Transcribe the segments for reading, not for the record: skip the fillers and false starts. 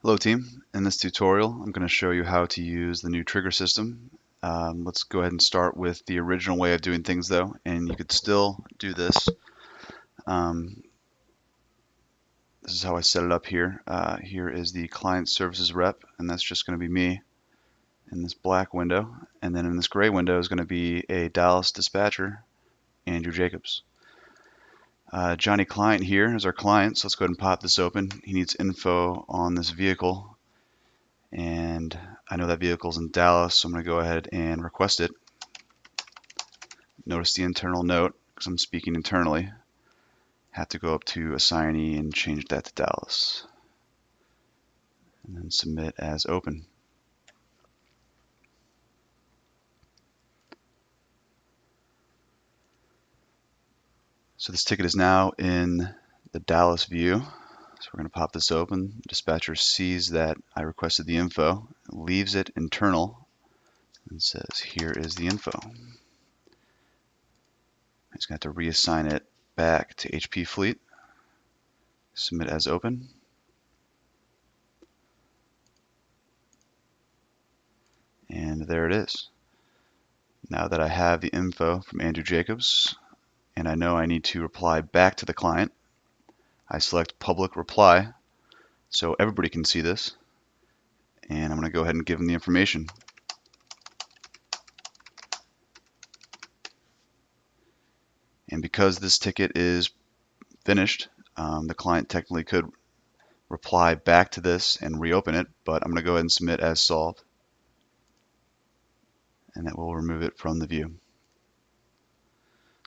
Hello team, in this tutorial I'm going to show you how to use the new trigger system. Let's go ahead and start with the original way of doing things though, and you could still do this. Um, this is how I set it up here. Here is the client services rep, and that's just going to be me in this black window, and then in this gray window is going to be a Dallas dispatcher, Andrew Jacobs. Johnny Client here is our client, so let's go ahead and pop this open. He needs info on this vehicle, and I know that vehicle's in Dallas, so I'm going to go ahead and request it. Notice the internal note, because I'm speaking internally. Have to go up to assignee and change that to Dallas. And then submit as open. So this ticket is now in the Dallas view. So we're going to pop this open. The dispatcher sees that I requested the info, leaves it internal, and says, here is the info. He's going to have to reassign it back to HP Fleet. Submit as open. And there it is. Now that I have the info from Andrew Jacobs, and I know I need to reply back to the client, I select public reply so everybody can see this, and I'm going to go ahead and give them the information. And because this ticket is finished, the client technically could reply back to this and reopen it, but I'm going to go ahead and submit as solved, and that will remove it from the view.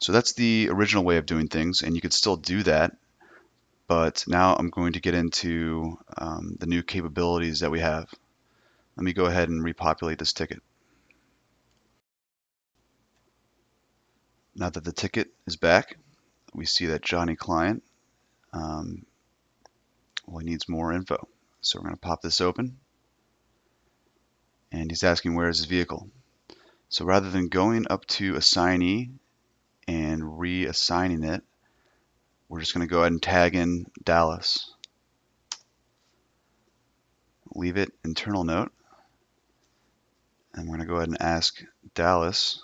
So that's the original way of doing things, and you could still do that, but now I'm going to get into the new capabilities that we have. Let me go ahead and repopulate this ticket. Now that the ticket is back, we see that Johnny Client, well, he needs more info. So we're going to pop this open, and he's asking where is his vehicle. So rather than going up to assignee and reassigning it, we're just going to go ahead and tag in Dallas. Leave it internal note, and we're going to go ahead and ask Dallas,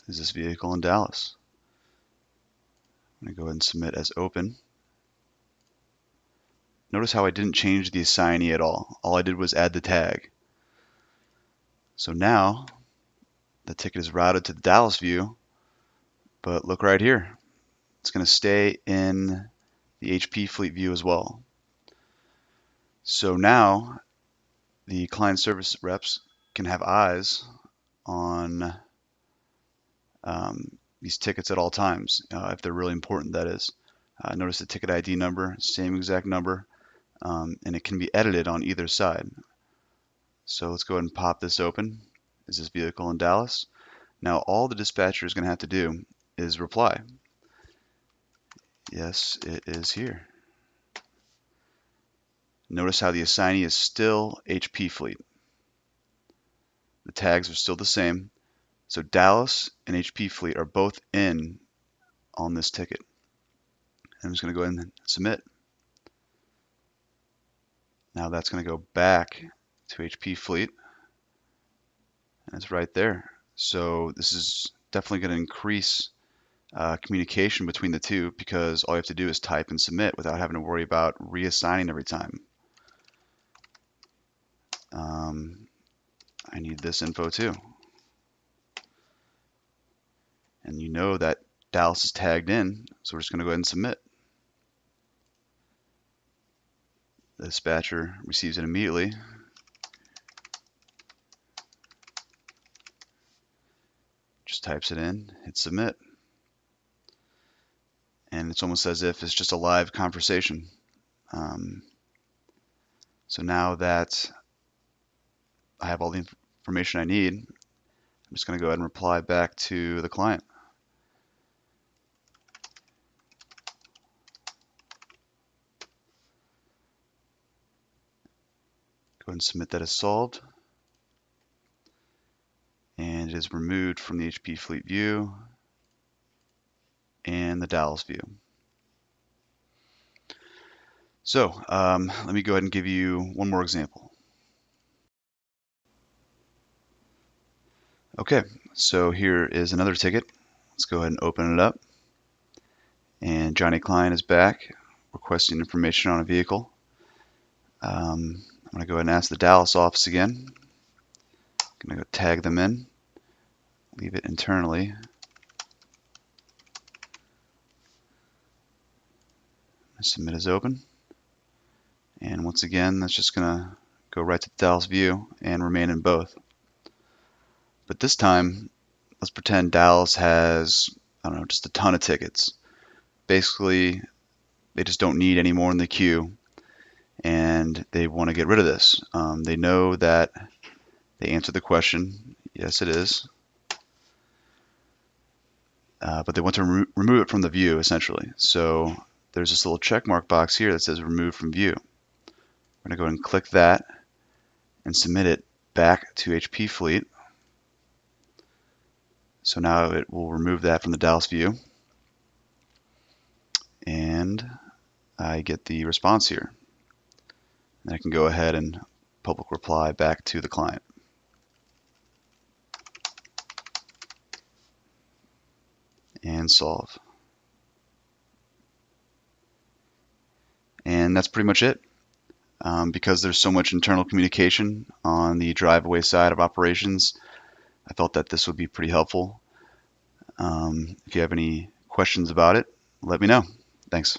is this vehicle in Dallas? I'm going to go ahead and submit as open. Notice how I didn't change the assignee at all. All I did was add the tag. So now the ticket is routed to the Dallas view, but look right here. It's going to stay in the HP Fleet view as well. So now the client service reps can have eyes on these tickets at all times, if they're really important, that is. Notice the ticket ID number, same exact number, and it can be edited on either side. So let's go ahead and pop this open. Is this vehicle in Dallas? Now all the dispatcher is going to have to do is reply. Yes, it is here. Notice how the assignee is still HP Fleet. The tags are still the same. So Dallas and HP Fleet are both in on this ticket. I'm just going to go ahead and submit. Now that's going to go back to HP Fleet, and it's right there. So this is definitely going to increase communication between the two, because all you have to do is type and submit without having to worry about reassigning every time. I need this info too. And you know that Dallas is tagged in, so we're just going to go ahead and submit. The dispatcher receives it immediately. Just types it in, hits submit. And it's almost as if it's just a live conversation. So now that I have all the information I need, I'm just going to go ahead and reply back to the client. Go ahead and submit that as solved. And it is removed from the HP Fleet view and the Dallas view. So let me go ahead and give you one more example. Okay, so here is another ticket. Let's go ahead and open it up. And Johnny Klein is back requesting information on a vehicle. I'm going to go ahead and ask the Dallas office again. I'm going to go tag them in, leave it internally. Submit as open. And once again, that's just going to go right to the Dallas view and remain in both. But this time, let's pretend Dallas has, I don't know, just a ton of tickets. Basically, they just don't need any more in the queue, and they want to get rid of this. They know that they answered the question, yes it is, but they want to remove it from the view, essentially. So there's this little check mark box here that says remove from view. We're going to go ahead and click that and submit it back to HP Fleet. So now it will remove that from the Dallas view, and I get the response here. And I can go ahead and public reply back to the client. And solve. And that's pretty much it. Because there's so much internal communication on the drive-away side of operations, I felt that this would be pretty helpful. If you have any questions about it, let me know. Thanks.